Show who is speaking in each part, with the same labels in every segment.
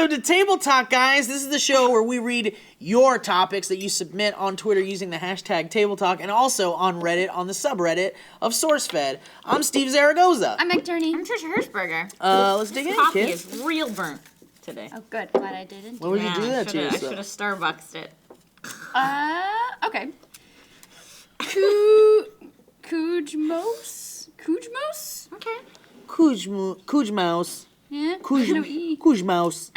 Speaker 1: Welcome to Table Talk, guys. This is the show where we read your topics that you submit on Twitter using the hashtag Table Talk and also on Reddit on the subreddit of SourceFed. I'm Steve Zaragoza.
Speaker 2: I'm McTurney.
Speaker 3: I'm Trish Hirschberger.
Speaker 1: Let's dig in,
Speaker 3: Coffee
Speaker 1: kids.
Speaker 3: is real burnt today.
Speaker 2: Oh, good. Glad I didn't.
Speaker 1: Why would you do that to
Speaker 3: I
Speaker 1: yourself?
Speaker 3: should have Starbucksed it.
Speaker 2: Okay. Kujmos?
Speaker 3: Okay.
Speaker 1: Kujmouse.
Speaker 2: Yeah.
Speaker 1: Kujmouse.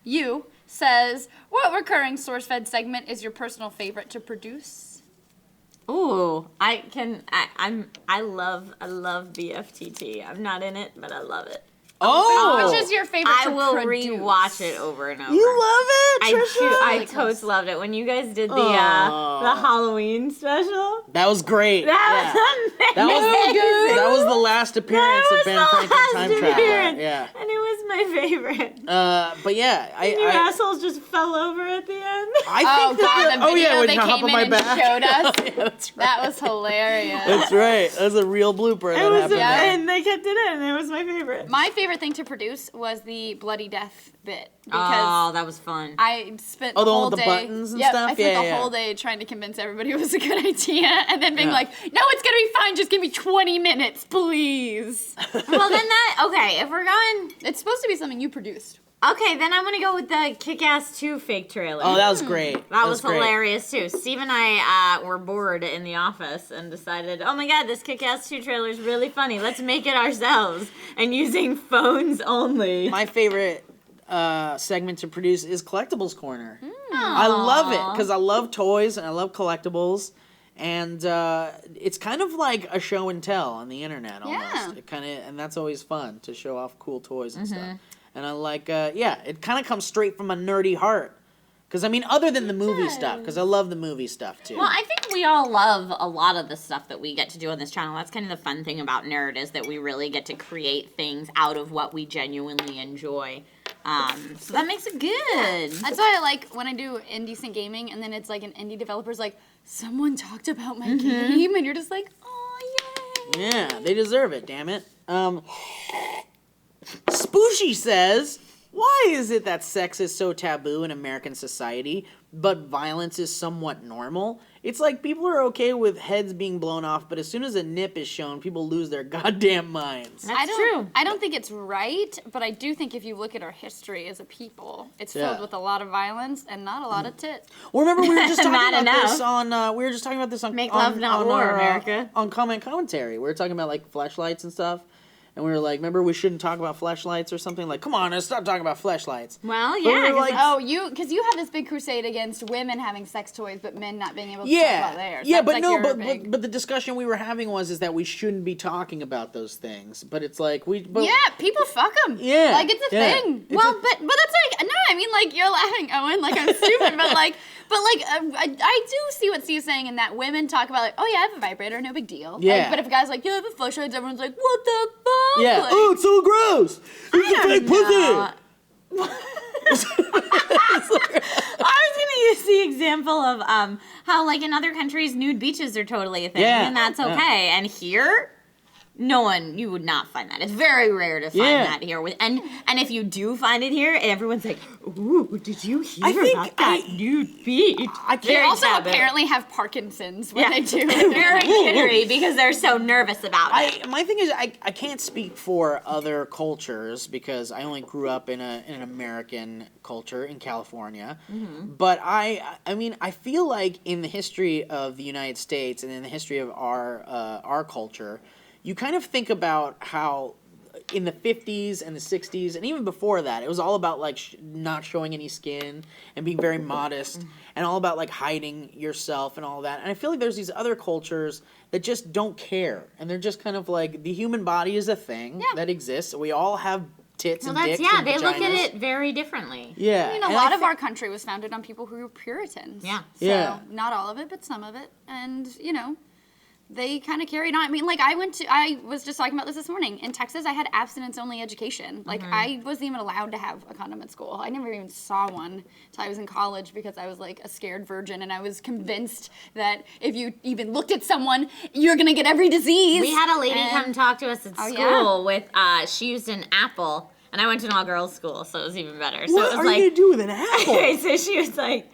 Speaker 2: You says, what recurring SourceFed segment is your personal favorite to produce?
Speaker 3: Ooh, I love BFTT. I'm not in it, but I love it.
Speaker 1: Oh!
Speaker 2: Which is your favorite
Speaker 3: I
Speaker 2: to
Speaker 3: will
Speaker 2: produce?
Speaker 3: rewatch it over and over.
Speaker 1: You love it, Trisha?
Speaker 3: I totes loved it. When you guys did the Halloween special.
Speaker 1: That was great.
Speaker 3: That was
Speaker 1: That was the last appearance of Ben Franklin Time Traveler. Yeah.
Speaker 3: And it was my favorite.
Speaker 1: But yeah,
Speaker 3: You assholes just fell over at the end.
Speaker 1: I think
Speaker 2: the video
Speaker 1: when
Speaker 2: they
Speaker 1: you hop
Speaker 2: came
Speaker 1: on
Speaker 2: in
Speaker 1: my
Speaker 2: and
Speaker 1: back.
Speaker 2: showed us.
Speaker 1: Yeah, that's right.
Speaker 2: That was hilarious.
Speaker 1: That's right. That was a real blooper that happened.
Speaker 3: And they kept it in. It was my favorite.
Speaker 2: My favorite thing to produce was the bloody death bit. Because
Speaker 3: Oh, that was fun.
Speaker 2: I spent
Speaker 1: Oh,
Speaker 2: the
Speaker 1: the one
Speaker 2: whole
Speaker 1: with the
Speaker 2: day,
Speaker 1: buttons and
Speaker 2: yep,
Speaker 1: stuff?
Speaker 2: I spent
Speaker 1: Yeah,
Speaker 2: the
Speaker 1: yeah.
Speaker 2: whole day trying to convince everybody it was a good idea, and then being
Speaker 1: Yeah.
Speaker 2: like, "No, it's gonna be fine. Just give me 20 minutes, please."
Speaker 3: Well, then if we're going...
Speaker 2: It's supposed to be something you produced.
Speaker 3: Okay, then I'm going to go with the Kick-Ass 2 fake trailer.
Speaker 1: Oh, that was great.
Speaker 3: That was
Speaker 1: great.
Speaker 3: hilarious, too. Steve and I were bored in the office and decided, oh my god, this Kick-Ass 2 trailer is really funny. Let's make it ourselves. And using phones only.
Speaker 1: My favorite segment to produce is Collectibles Corner. I love it because I love toys and I love collectibles. And it's kind of like a show and tell on the internet almost.
Speaker 2: Yeah.
Speaker 1: And that's always fun to show off cool toys and stuff. And I like, it kind of comes straight from a nerdy heart. Because, I mean, other than the movie stuff, because I love the movie stuff, too.
Speaker 3: Well, I think we all love a lot of the stuff that we get to do on this channel. That's kind of the fun thing about Nerd, is that we really get to create things out of what we genuinely enjoy. So that makes it good.
Speaker 2: That's why I like when I do Indecent Gaming, and then it's like an indie developer's like, "Someone talked about my game," and you're just like, "Oh, yay!"
Speaker 1: Yeah, they deserve it, damn it. Spooshy says, why is it that sex is so taboo in American society, but violence is somewhat normal? It's like people are okay with heads being blown off, but as soon as a nip is shown, people lose their goddamn minds.
Speaker 3: That's true.
Speaker 2: I don't think it's right, but I do think if you look at our history as a people, it's filled with a lot of violence and not a lot of tits.
Speaker 1: Well, remember we were just talking
Speaker 3: Not
Speaker 1: about
Speaker 3: enough.
Speaker 1: this on
Speaker 3: Make love, not war, America.
Speaker 1: On Comment Commentary. We were talking about like fleshlights and stuff. And we were like, remember we shouldn't talk about fleshlights or something? Like, come on, let's stop talking about fleshlights.
Speaker 3: Well,
Speaker 1: we
Speaker 3: yeah.
Speaker 1: were like,
Speaker 2: because you have this big crusade against women having sex toys, but men not being able to talk about theirs.
Speaker 1: Yeah,
Speaker 2: That's
Speaker 1: but
Speaker 2: like
Speaker 1: no, but the discussion we were having is that we shouldn't be talking about those things. But it's like
Speaker 2: yeah, people fuck them.
Speaker 1: Yeah,
Speaker 2: like it's a thing.
Speaker 1: It's
Speaker 2: well, but that's like no, I mean like you're laughing, Owen, like I'm stupid, but I do see what Steve's saying in that women talk about like, oh yeah, I have a vibrator, no big deal.
Speaker 1: Yeah.
Speaker 2: Like, but if a guy's like, you have a fleshlight, everyone's like, what the fuck?
Speaker 1: Yeah.
Speaker 2: Like,
Speaker 1: Oh, it's so gross. It's a fake pussy.
Speaker 3: I was going to use the example of how, like, in other countries, nude beaches are totally a thing, and that's okay. And here, you would not find that. It's very rare to find that here. And if you do find it here, everyone's like, ooh, did you hear about that nude beach?
Speaker 2: They also apparently have Parkinson's when they do.
Speaker 3: Very jittery because they're so nervous about it.
Speaker 1: My thing is, I can't speak for other cultures because I only grew up in an American culture in California. But I mean, I feel like in the history of the United States and in the history of our culture, you kind of think about how in the 50s and the 60s and even before that, it was all about like not showing any skin and being very modest and all about like hiding yourself and all that. And I feel like there's these other cultures that just don't care. And they're just kind of like, the human body is a thing that exists. We all have tits and dicks and
Speaker 3: they
Speaker 1: vaginas.
Speaker 3: look at it very differently.
Speaker 1: Yeah.
Speaker 2: I mean, a lot of our country was founded on people who were Puritans.
Speaker 3: Yeah.
Speaker 2: So, not all of it, but some of it. And, they kind of carried on. I mean, like, I was just talking about this morning. In Texas, I had abstinence-only education. Like, I wasn't even allowed to have a condom at school. I never even saw one until I was in college because I was, like, a scared virgin, and I was convinced that if you even looked at someone, you're going to get every disease.
Speaker 3: We had a lady come talk to us at school with, she used an apple, And I went to an all-girls school, so it was even better. So
Speaker 1: What
Speaker 3: it was
Speaker 1: are
Speaker 3: like,
Speaker 1: you gonna do with an apple?
Speaker 3: Okay, so she was like,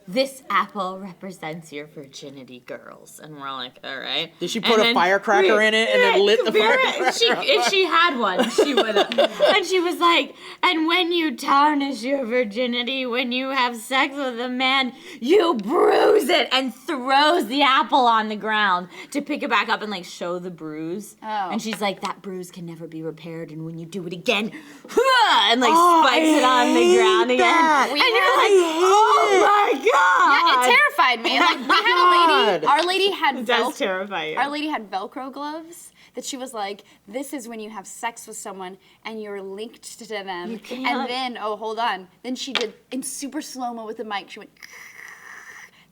Speaker 3: this apple represents your virginity, girls. And we're all like, all right.
Speaker 1: Did she put a firecracker in it and then lit the firecracker?
Speaker 3: If she had one, she would have. And she was like, and when you tarnish your virginity, when you have sex with a man, you bruise it, and throws the apple on the ground to pick it back up and like show the bruise.
Speaker 2: Oh.
Speaker 3: And she's like, that bruise can never be repaired, and when you do it again, and like spikes it on the ground again.
Speaker 1: That.
Speaker 3: And you're like, oh my God.
Speaker 2: Yeah, it terrified me. Like, we had a lady.
Speaker 1: God.
Speaker 2: Our lady had
Speaker 3: terrify you.
Speaker 2: Our lady had Velcro gloves that she was like, this is when you have sex with someone and you're linked to them.
Speaker 3: You can't.
Speaker 2: And then, hold on. Then she did in super slow-mo with the mic. She went,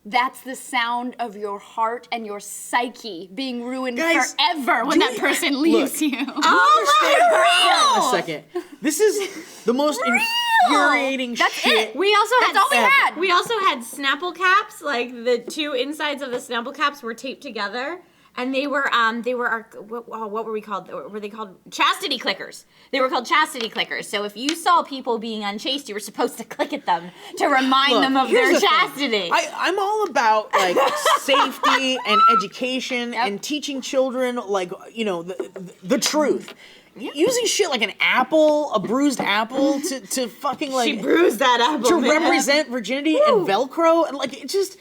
Speaker 2: that's the sound of your heart and your psyche being ruined
Speaker 1: Guys,
Speaker 2: forever when that person leaves you.
Speaker 3: Oh
Speaker 1: A second. This is the most infuriating shit.
Speaker 3: We also
Speaker 2: That's all we had.
Speaker 3: We also had Snapple caps. Like the two insides of the Snapple caps were taped together, and they were our what were we called? Were they called chastity clickers? They were called chastity clickers. So if you saw people being unchaste, you were supposed to click at them to remind them of
Speaker 1: here's
Speaker 3: their
Speaker 1: the thing.
Speaker 3: chastity.
Speaker 1: I'm all about like safety and education and teaching children like the truth. Using shit like an apple, a bruised apple, to fucking like
Speaker 3: she bruised that apple
Speaker 1: to
Speaker 3: man.
Speaker 1: represent virginity and Velcro, and like it just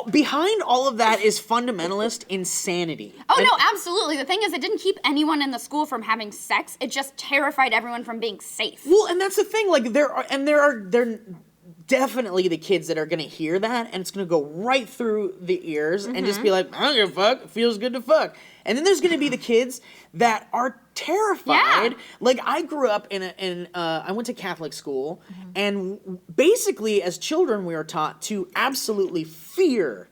Speaker 1: behind all of that is fundamentalist insanity.
Speaker 2: Oh,
Speaker 1: And-
Speaker 2: no, absolutely. The thing is, it didn't keep anyone in the school from having sex. It just terrified everyone from being safe.
Speaker 1: Well, and that's the thing. Like there are definitely the kids that are gonna hear that, and it's gonna go right through the ears and just be like, I don't give a fuck. It feels good to fuck. And then there's gonna be the kids that are terrified.
Speaker 2: Yeah.
Speaker 1: Like I grew up I went to Catholic school, and basically as children we were taught to absolutely fear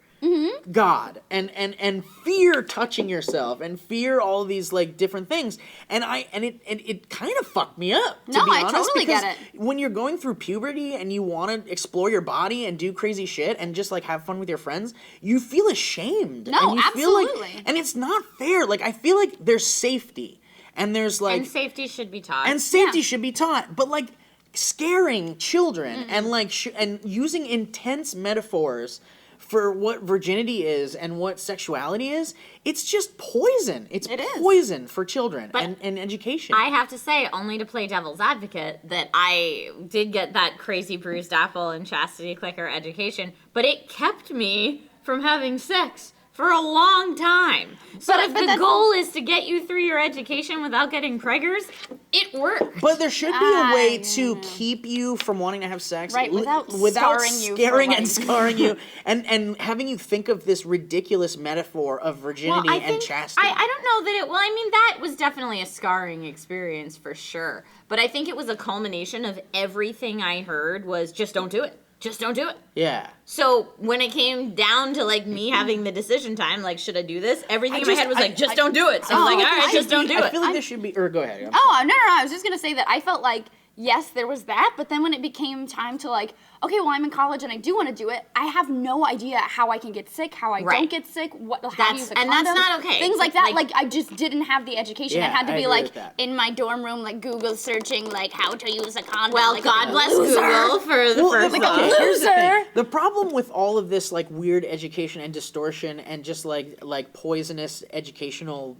Speaker 1: God and fear touching yourself and fear all these like different things. And it kind of fucked me up, to
Speaker 2: No,
Speaker 1: be
Speaker 2: I
Speaker 1: honest,
Speaker 2: totally
Speaker 1: because
Speaker 2: get
Speaker 1: when you're going through puberty and you want to explore your body and do crazy shit and just like have fun with your friends, you feel ashamed.
Speaker 2: No,
Speaker 1: and you feel like,
Speaker 2: absolutely.
Speaker 1: and it's not fair. Like I feel like there's safety and there's like
Speaker 3: and safety should be taught.
Speaker 1: and safety should be taught, but like scaring children and like and using intense metaphors for what virginity is and what sexuality is, it's just poison. It is poison for children and education.
Speaker 3: I have to say, only to play devil's advocate, that I did get that crazy bruised apple and chastity clicker education, but it kept me from having sex for a long time. So if the goal is to get you through your education without getting preggers, it worked.
Speaker 1: But there should be a way to keep you from wanting to have sex,
Speaker 2: Right, without
Speaker 1: scaring
Speaker 2: you
Speaker 1: and scarring you, and having you think of this ridiculous metaphor of virginity and chastity.
Speaker 3: I don't know that that was definitely a scarring experience for sure. But I think it was a culmination of everything I heard was just don't do it. Just don't do it.
Speaker 1: Yeah.
Speaker 3: So when it came down to like me having the decision time, like should I do this? Everything in my head was like, just don't do it. So I was like, all right, just don't do it.
Speaker 1: I feel like there should be. Or go ahead.
Speaker 2: Oh, no. I was just going to say that I felt like, yes, there was that, but then when it became time to like, okay, well, I'm in college and I do want to do it, I have no idea how I can get sick, how I don't get sick, how to use a condom.
Speaker 3: And that's not okay.
Speaker 2: Things like that. Like I just didn't have the education.
Speaker 1: Yeah,
Speaker 2: I had to
Speaker 1: I
Speaker 2: be
Speaker 1: agree
Speaker 2: like
Speaker 1: with that.
Speaker 2: in my dorm room, like Google searching like how to use a condom.
Speaker 3: Well,
Speaker 2: like,
Speaker 3: God bless
Speaker 2: loser.
Speaker 3: Google for the first
Speaker 2: like a
Speaker 3: one.
Speaker 1: Here's the thing.
Speaker 2: loser.
Speaker 1: The problem with all of this like weird education and distortion and just like poisonous educational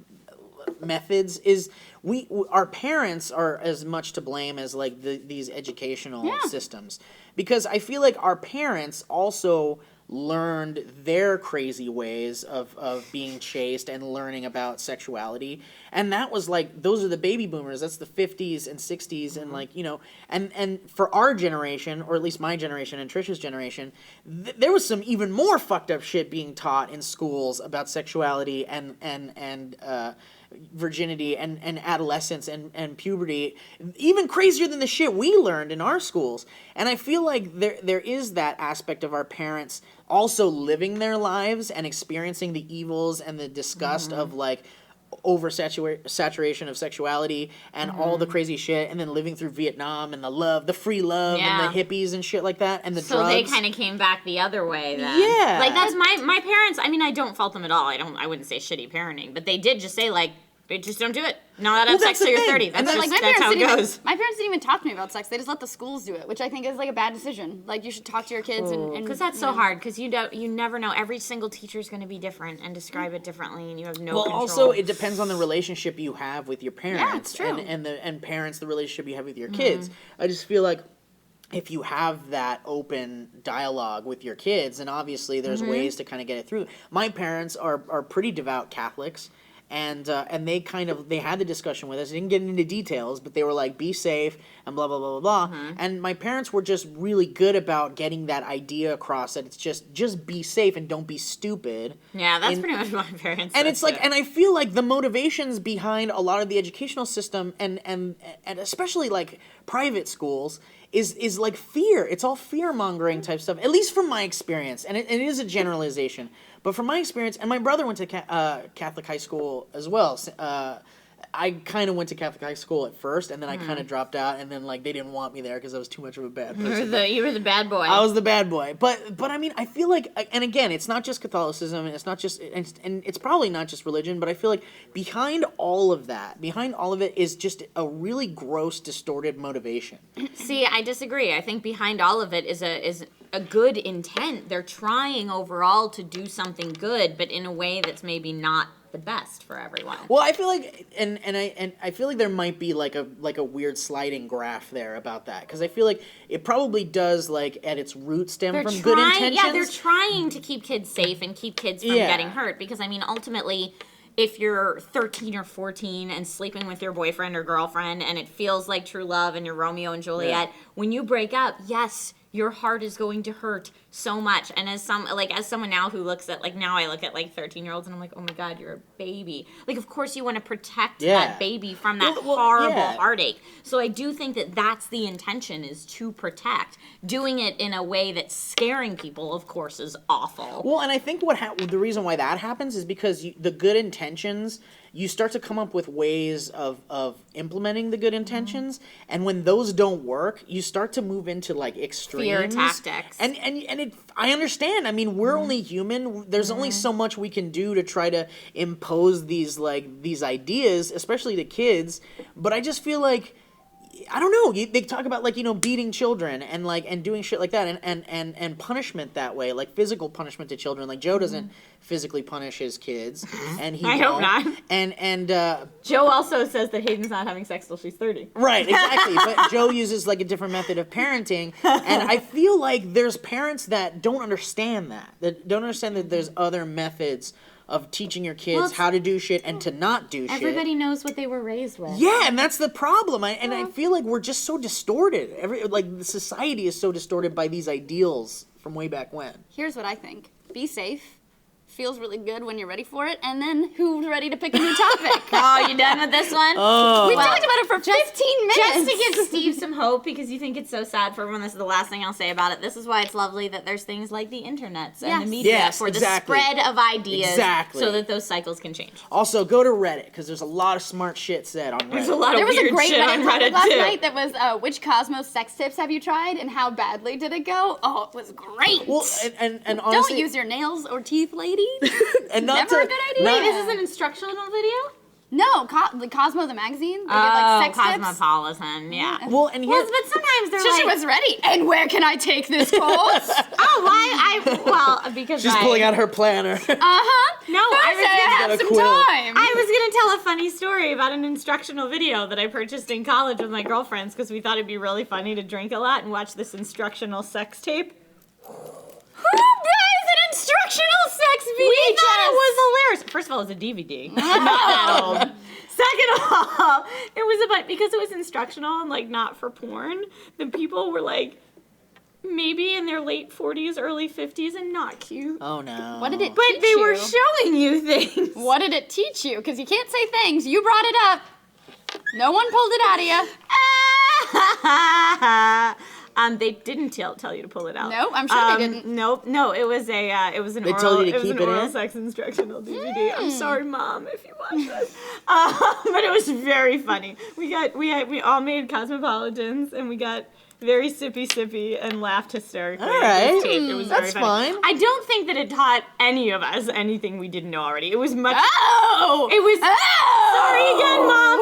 Speaker 1: methods is our parents are as much to blame as like these educational systems, because I feel like our parents also learned their crazy ways of being chaste and learning about sexuality, and that was like those are the baby boomers. That's the 50s and 60s and like and for our generation, or at least my generation and Trish's generation, there was some even more fucked up shit being taught in schools about sexuality and virginity and adolescence and puberty, even crazier than the shit we learned in our schools. And I feel like there is that aspect of our parents also living their lives and experiencing the evils and the disgust of like oversaturation of sexuality and all the crazy shit, and then living through Vietnam and the free love and the hippies and shit like that and the drugs.
Speaker 3: So they kind of came back the other way then.
Speaker 1: Yeah.
Speaker 3: Like that's my parents, I mean, I don't fault them at all. I wouldn't say shitty parenting, but they did just say like, But just don't do it. Not have sex till you're 30. That's how it goes.
Speaker 2: My parents didn't even talk to me about sex. They just let the schools do it, which I think is like a bad decision. Like you should talk to your kids and
Speaker 3: because that's so hard. Because you never know. Every single teacher is going to be different and describe it differently, and you have no control.
Speaker 1: Also it depends on the relationship you have with your parents.
Speaker 2: Yeah, it's true.
Speaker 1: And parents, the relationship you have with your kids. I just feel like if you have that open dialogue with your kids, and obviously there's ways to kind of get it through. My parents are pretty devout Catholics, and they had the discussion with us. They didn't get into details, but they were like, be safe and blah blah blah blah blah. And my parents were just really good about getting that idea across that it's just be safe and don't be stupid.
Speaker 3: Yeah, that's pretty much my parents.
Speaker 1: And it's like, and I feel like the motivations behind a lot of the educational system and especially like private schools is like fear. It's all fear-mongering type stuff, at least from my experience. And it is a generalization. But from my experience, and my brother went to Catholic high school as well. I kind of went to Catholic high school at first, and then I kind of dropped out, and then like they didn't want me there because I was too much of a bad person.
Speaker 3: You were the bad boy.
Speaker 1: I was the bad boy. But I mean, I feel like, and again, it's not just Catholicism, and it's not just, and it's probably not just religion, but I feel like behind all of it is just a really gross, distorted motivation.
Speaker 3: See, I disagree. I think behind all of it is a good intent. They're trying overall to do something good, but in a way that's maybe not the best for everyone.
Speaker 1: Well, I feel like, and I feel like there might be like a weird sliding graph there about that, because I feel like it probably does, like, at its root stem from good intentions.
Speaker 3: Yeah, they're trying to keep kids safe and keep kids from getting hurt, because I mean, ultimately, if you're 13 or 14 and sleeping with your boyfriend or girlfriend and it feels like true love and you're Romeo and Juliet, when you break up, yes, your heart is going to hurt so much. And as someone now who looks at, like, now I look at like 13-year-olds and I'm like, oh my God, you're a baby. Like, of course you want to protect that baby from that horrible heartache. So I do think that that's the intention, is to protect. Doing it in a way that's scaring people, of course, is awful.
Speaker 1: Well, and I think the reason why that happens is because the good intentions, you start to come up with ways of implementing the good intentions, and when those don't work, you start to move into like extremes.
Speaker 3: Fear tactics.
Speaker 1: And I understand. I mean, we're only human. There's only so much we can do to try to impose these ideas, especially to kids. But I just feel like, I don't know. They talk about, like, beating children and doing shit like that, and punishment that way, like physical punishment to children. Like Joe doesn't physically punish his kids, and he
Speaker 3: I hope not.
Speaker 1: And
Speaker 3: Joe also says that Hayden's not having sex till she's 30.
Speaker 1: Right, exactly. But Joe uses like a different method of parenting, and I feel like there's parents that don't understand that don't understand that there's other methods of teaching your kids how to do shit and to not do shit.
Speaker 3: Everybody knows what they were raised with.
Speaker 1: Yeah, and that's the problem. I feel like we're just so distorted. The society is so distorted by these ideals from way back when.
Speaker 2: Here's what I think. Be safe. Feels really good when you're ready for it, and then who's ready to pick a new topic?
Speaker 3: Oh, you done with this one?
Speaker 2: We've talked about it for 15 minutes.
Speaker 3: Just to give Steve some hope, because you think it's so sad for everyone, this is the last thing I'll say about it. This is why it's lovely that there's things like the internets and the media for the spread of ideas, so that those cycles can change.
Speaker 1: Also, go to Reddit, because there's a lot of smart shit said on Reddit.
Speaker 3: There's a lot of weird shit on Reddit
Speaker 2: last night that was, which Cosmos sex tips have you tried, and how badly did it go? Oh, it was great.
Speaker 1: Well, and honestly,
Speaker 2: don't use your nails or teeth, ladies.
Speaker 1: And
Speaker 2: never a good idea.
Speaker 3: Wait, this is an instructional video?
Speaker 2: No, Cosmo the magazine. They get like sex
Speaker 3: Cosmopolitan, yeah.
Speaker 1: Well, and here,
Speaker 3: but sometimes they're
Speaker 2: Trisha was ready. And where can I take this course?
Speaker 3: Because
Speaker 1: she's pulling out her planner.
Speaker 2: No,
Speaker 3: I
Speaker 2: have some time.
Speaker 3: I was going to tell a funny story about an instructional video that I purchased in college with my girlfriends, because we thought it'd be really funny to drink a lot and watch this instructional sex tape.
Speaker 2: Who buys an instructional sex VHS?
Speaker 3: We thought it was hilarious. First of all, it's a DVD. Not that old. Second of all, it was about, because it was instructional and like not for porn, the people were like maybe in their late 40s, early 50s, and not cute.
Speaker 1: Oh no.
Speaker 2: What did it
Speaker 3: But
Speaker 2: teach
Speaker 3: they
Speaker 2: you?
Speaker 3: were showing you things.
Speaker 2: What did it teach you? Because you can't say things. You brought it up. No one pulled it out of you.
Speaker 3: They didn't tell you to pull it out.
Speaker 2: No, I'm sure they didn't.
Speaker 3: Nope. No, it was an
Speaker 1: They
Speaker 3: oral,
Speaker 1: told you to
Speaker 3: it was
Speaker 1: keep
Speaker 3: an
Speaker 1: it
Speaker 3: oral
Speaker 1: in?
Speaker 3: sex instructional DVD. I'm sorry, Mom, if you watch this. But it was very funny. We all made Cosmopolitans, and we got very sippy and laughed hysterically.
Speaker 1: All right.
Speaker 3: It was
Speaker 1: That's
Speaker 3: very funny.
Speaker 1: fine.
Speaker 3: I don't think that it taught any of us anything we didn't know already. It was much.
Speaker 2: Oh!
Speaker 3: It was. So sorry again, Mom.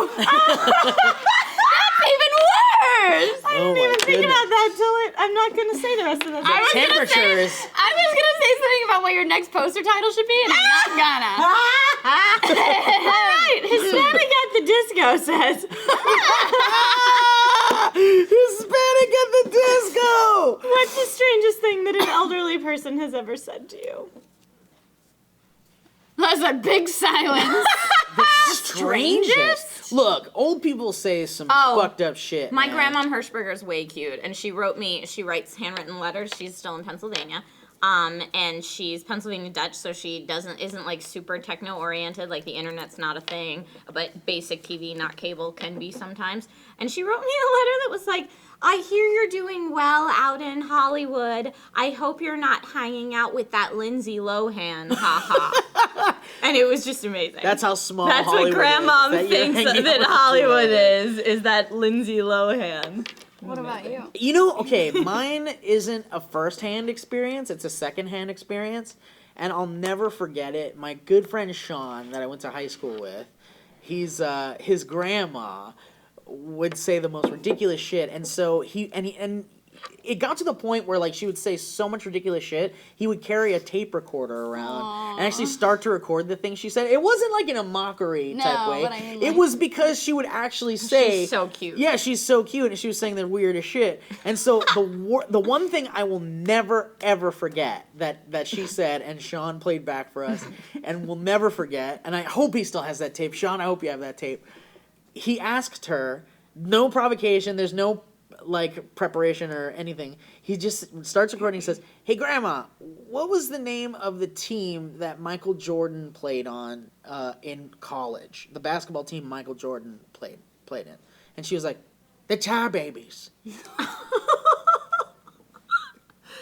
Speaker 2: Even worse.
Speaker 3: I didn't even think about that till I'm not going to say the rest of this.
Speaker 2: I was
Speaker 1: Temperatures.
Speaker 2: gonna say something about what your next poster title should be, and I'm not gonna.
Speaker 3: All right, Hispanic at the disco says.
Speaker 1: Hispanic at the disco.
Speaker 3: What's the strangest thing that an elderly person has ever said to you?
Speaker 2: There's a big silence.
Speaker 1: Strangest? Look, old people say some fucked up shit.
Speaker 3: My
Speaker 1: man.
Speaker 3: grandma Hirschberger's way cute, and she writes handwritten letters. She's still in Pennsylvania. And she's Pennsylvania Dutch, so she isn't like super techno oriented, like the internet's not a thing, but basic TV, not cable, can be sometimes. And she wrote me a letter that was like, I hear you're doing well out in Hollywood. I hope you're not hanging out with that Lindsay Lohan, haha. And it was just amazing.
Speaker 1: That's how small
Speaker 3: That's
Speaker 1: Hollywood
Speaker 3: what Grandma
Speaker 1: is,
Speaker 3: thinks that Hollywood is that Lindsay Lohan.
Speaker 2: What about you?
Speaker 1: You know, okay, mine isn't a first-hand experience, it's a second-hand experience, and I'll never forget it. My good friend Sean, that I went to high school with, his grandma would say the most ridiculous shit, and so it got to the point where, like, she would say so much ridiculous shit, he would carry a tape recorder around and actually start to record the things she said. It wasn't, like, in a mockery type way.
Speaker 2: But I mean,
Speaker 1: it was because she would actually say...
Speaker 3: She's so cute.
Speaker 1: Yeah, she's so cute, and she was saying the weirdest shit. And so the one thing I will never, ever forget that she said, and Sean played back for us, and we'll never forget, and I hope he still has that tape. Sean, I hope you have that tape. He asked her, no provocation, there's no like preparation or anything. He just starts recording and says, hey Grandma, what was the name of the team that Michael Jordan played on in college? The basketball team Michael Jordan played in. And she was like, the Tar Babies.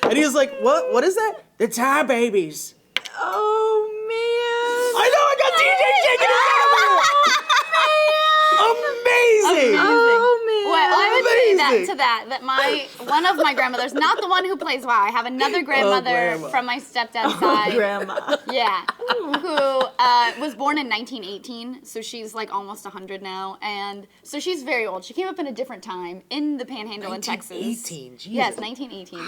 Speaker 1: And he was like, what is that? The Tar Babies.
Speaker 3: Oh man.
Speaker 1: I know, I got DJ shaking his head over here. Amazing.
Speaker 3: Oh man.
Speaker 2: Well, I would say that one of my grandmothers, not the one who plays WoW, I have another grandmother from my stepdad's side.
Speaker 3: Grandma.
Speaker 2: Yeah, who was born in 1918, so she's like almost 100 now, and so she's very old. She came up in a different time in the Panhandle in Texas.
Speaker 1: 1918, Jesus.
Speaker 2: Yes, 1918.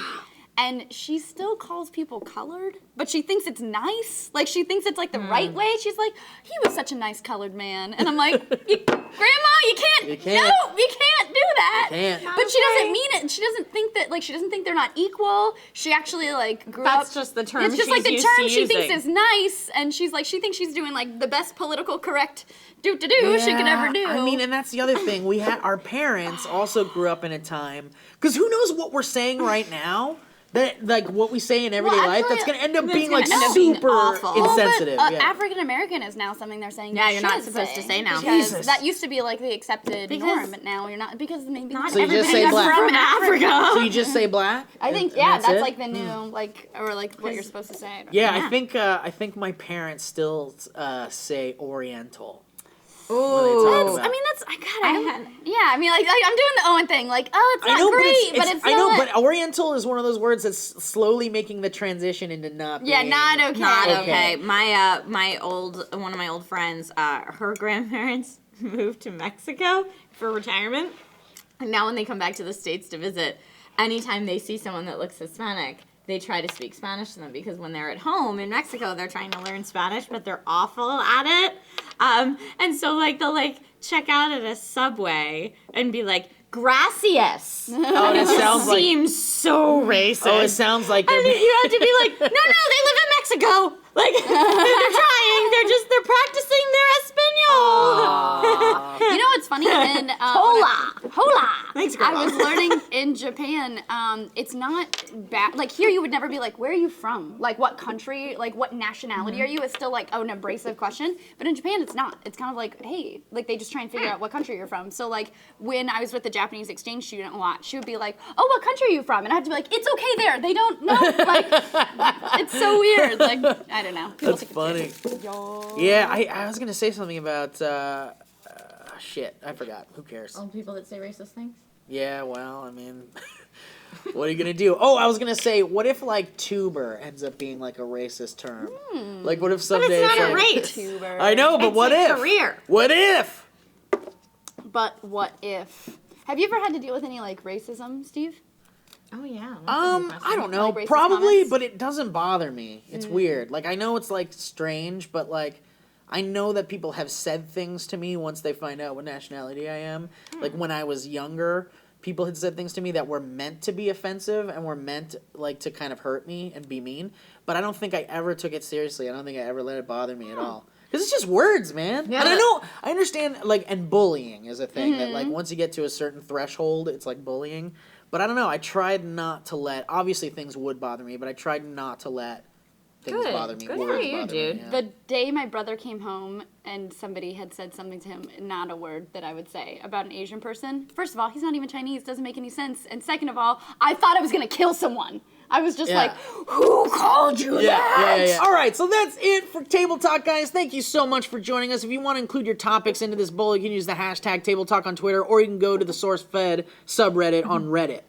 Speaker 2: And she still calls people colored, but she thinks it's nice. Like, she thinks it's, like, the right way. She's like, he was such a nice colored man. And I'm like, Grandma, you can't. No, you can't do that.
Speaker 1: You can't.
Speaker 2: But she doesn't mean it. And she doesn't think that, like, she doesn't think they're not equal. She actually, like, grew up.
Speaker 3: That's just the term
Speaker 2: It's just,
Speaker 3: she's
Speaker 2: like, the
Speaker 3: used
Speaker 2: term
Speaker 3: to
Speaker 2: she thinks
Speaker 3: using.
Speaker 2: is nice. And she's like, she thinks she's doing, like, the best political correct she could ever do.
Speaker 1: I mean, and that's the other thing. Our parents also grew up in a time, because who knows what we're saying right now? That, like, what we say in everyday life, that's going to end up being, like, super insensitive.
Speaker 2: African American is now something they're saying.
Speaker 3: Yeah, you're not supposed to say now.
Speaker 2: Because
Speaker 1: Jesus.
Speaker 2: that used to be, like, the accepted norm, but now you're not, because maybe not
Speaker 1: So you just
Speaker 2: everybody
Speaker 1: say black.
Speaker 3: From Africa.
Speaker 1: So you just say black?
Speaker 2: I think,
Speaker 1: And
Speaker 2: that's
Speaker 1: it?
Speaker 2: like the new, like, or, like, what you're supposed to say. I don't
Speaker 1: Yeah,
Speaker 2: know.
Speaker 1: I think my parents still say Oriental.
Speaker 3: Ooh.
Speaker 2: I mean, that's, I mean, like, I'm doing the Owen thing, like, oh, it's not great, but it's
Speaker 1: I know,
Speaker 2: not.
Speaker 1: but Oriental is one of those words that's slowly making the transition into not
Speaker 2: Yeah,
Speaker 1: being...
Speaker 2: not okay.
Speaker 3: Not okay. One of my old friends, her grandparents moved to Mexico for retirement. And now when they come back to the States to visit, anytime they see someone that looks Hispanic, they try to speak Spanish to them, because when they're at home in Mexico, they're trying to learn Spanish, but they're awful at it. And so, like, they'll, like, check out at a Subway and be like, gracias.
Speaker 1: Oh, it sounds like...
Speaker 3: Seems so racist.
Speaker 1: Oh, it sounds like...
Speaker 3: And you have to be like, no, they live in Mexico. Like, they're trying. They're practicing their Espanol.
Speaker 2: You know what's funny? And,
Speaker 3: Hola.
Speaker 2: Thanks, Grandma. I was learning in Japan, it's not bad. Like, here you would never be like, where are you from? Like, what country? Like, what nationality are you? It's still, like, an abrasive question. But in Japan, it's not. It's kind of like, hey, like, they just try and figure out what country you're from. So, like, when I was with the Japanese exchange student a lot, she would be like, oh, what country are you from? And I had to be like, it's okay there. They don't know. Like, it's so weird. Like, I don't know. People
Speaker 1: That's
Speaker 2: take it
Speaker 1: funny.
Speaker 2: serious.
Speaker 1: Yeah, I was going to say something about... shit, I forgot. Who cares?
Speaker 3: Old people that say racist things?
Speaker 1: Yeah, well, I mean, what are you gonna do? Oh, I was gonna say, what if like tuber ends up being like a racist term? Like, what if someday
Speaker 3: it's not a
Speaker 1: like,
Speaker 3: race.
Speaker 2: Tuber.
Speaker 1: I know, but
Speaker 3: It's
Speaker 1: what
Speaker 3: a
Speaker 1: if?
Speaker 3: career.
Speaker 1: What if?
Speaker 2: But what if? Have you ever had to deal with any like racism, Steve?
Speaker 3: Oh yeah.
Speaker 1: I don't know.
Speaker 2: Like racist
Speaker 1: Probably,
Speaker 2: comments?
Speaker 1: but it doesn't bother me. It's weird. Like, I know it's like strange, but like, I know that people have said things to me once they find out what nationality I am. Like when I was younger, people had said things to me that were meant to be offensive and were meant like to kind of hurt me and be mean. But I don't think I ever took it seriously. I don't think I ever let it bother me at all. Because it's just words, man.
Speaker 3: Yeah.
Speaker 1: And I understand, like, and bullying is a thing that, like, once you get to a certain threshold, it's like bullying. But I don't know. I tried not to let, obviously things would bother me, but I tried not to let things
Speaker 3: Good.
Speaker 1: bother me.
Speaker 3: Good for
Speaker 1: words
Speaker 3: you,
Speaker 1: bother
Speaker 3: dude.
Speaker 1: Me, yeah.
Speaker 2: The day my brother came home and somebody had said something to him, not a word that I would say, about an Asian person. First of all, he's not even Chinese, doesn't make any sense. And second of all, I thought I was gonna kill someone. I was just like, who called you that?
Speaker 1: Yeah. All right, so that's it for Table Talk, guys. Thank you so much for joining us. If you want to include your topics into this bowl, you can use the hashtag Table Talk on Twitter, or you can go to the SourceFed subreddit on Reddit.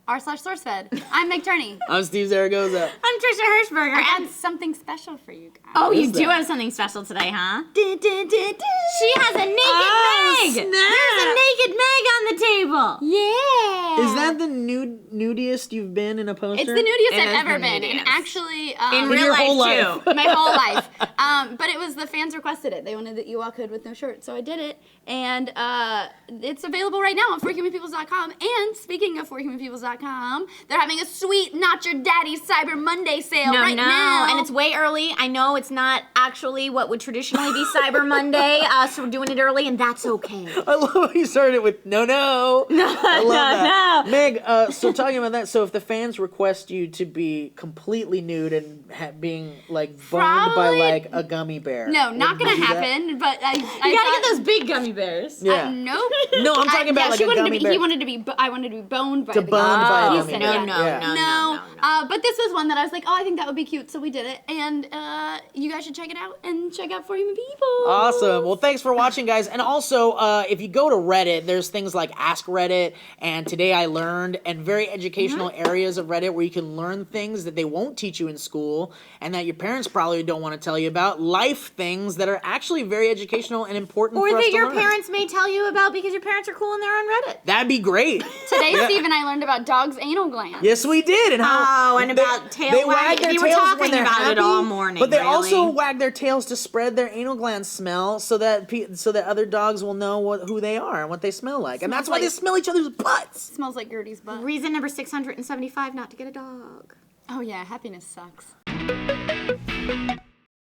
Speaker 2: r/SourceFed. I'm Meg Turney.
Speaker 1: I'm Steve Zaragoza.
Speaker 3: I'm Trisha Hirschberger.
Speaker 2: I
Speaker 3: And
Speaker 2: got something special for you guys.
Speaker 3: oh,
Speaker 1: What
Speaker 3: you
Speaker 1: is
Speaker 3: do
Speaker 1: that?
Speaker 3: have something special today, huh? She has a naked Meg.
Speaker 1: snap.
Speaker 3: There's a naked Meg on the table.
Speaker 2: Yeah.
Speaker 1: Is that the nudiest you've been in a poster?
Speaker 2: It's the nudiest
Speaker 3: It
Speaker 2: I've
Speaker 3: is
Speaker 2: ever
Speaker 3: the
Speaker 2: been. And
Speaker 3: nudiest.
Speaker 2: actually,
Speaker 3: In
Speaker 1: In
Speaker 3: real
Speaker 1: your
Speaker 3: life,
Speaker 1: whole
Speaker 3: too.
Speaker 1: life.
Speaker 2: my whole life. But it was the fans requested it. They wanted the Ewok hood with no shirt, so I did it. And it's available right now on forhumanpeoples.com. And speaking of forhumanpeoples.com, they're having a sweet Not Your Daddy Cyber Monday sale right now.
Speaker 3: And it's way early. I know it's not actually what would traditionally be Cyber Monday, so we're doing it early, and that's okay.
Speaker 1: I love how you started with no. I love that.
Speaker 3: no.
Speaker 1: Meg, so talking about that, so if the fans request you to be completely nude and being like boned by
Speaker 2: Probably-
Speaker 1: like a gummy bear.
Speaker 2: No, not
Speaker 1: would
Speaker 2: gonna
Speaker 1: you do that?
Speaker 2: happen. But I
Speaker 3: You gotta get those big gummy bears.
Speaker 1: Yeah.
Speaker 2: Nope.
Speaker 1: No, I'm talking about like
Speaker 2: she
Speaker 1: a
Speaker 2: wanted
Speaker 1: gummy
Speaker 2: to be,
Speaker 1: bear.
Speaker 2: He wanted to be. I wanted to be boned by
Speaker 1: To
Speaker 2: the
Speaker 1: boned
Speaker 2: gummy
Speaker 1: by a
Speaker 2: bear. He
Speaker 1: gummy
Speaker 2: said,
Speaker 1: bear.
Speaker 2: yeah.
Speaker 3: No.
Speaker 2: But this was one that I was like, oh, I think that would be cute, so we did it. And you guys should check it out and check out For Human People.
Speaker 1: Awesome. Well, thanks for watching, guys. And also, if you go to Reddit, there's things like Ask Reddit and Today I Learned and very educational areas of Reddit where you can learn things that they won't teach you in school and that your parents probably don't want to tell you about. Life things that are actually very educational and important
Speaker 3: Or
Speaker 1: for us
Speaker 3: that
Speaker 1: to
Speaker 3: your
Speaker 1: learn.
Speaker 3: parents may tell you about because your parents are cool and they're on Reddit.
Speaker 1: That'd be great.
Speaker 2: Today, Steve and I learned about dogs' anal glands.
Speaker 1: Yes, we did. And how
Speaker 3: Oh, and about tail
Speaker 1: they
Speaker 3: wagging.
Speaker 1: wag their
Speaker 3: We were
Speaker 1: tails
Speaker 3: talking
Speaker 1: when they're
Speaker 3: about it
Speaker 1: happy,
Speaker 3: all morning,
Speaker 1: but they
Speaker 3: really.
Speaker 1: also wag their tails to spread their anal gland smell, so that other dogs will know who they are and what they smell like, and that's why they
Speaker 2: like-
Speaker 1: smell each other's butts.
Speaker 2: Smells like Gertie's butt.
Speaker 3: Reason number 675 not to get a dog.
Speaker 2: Oh yeah, happiness sucks.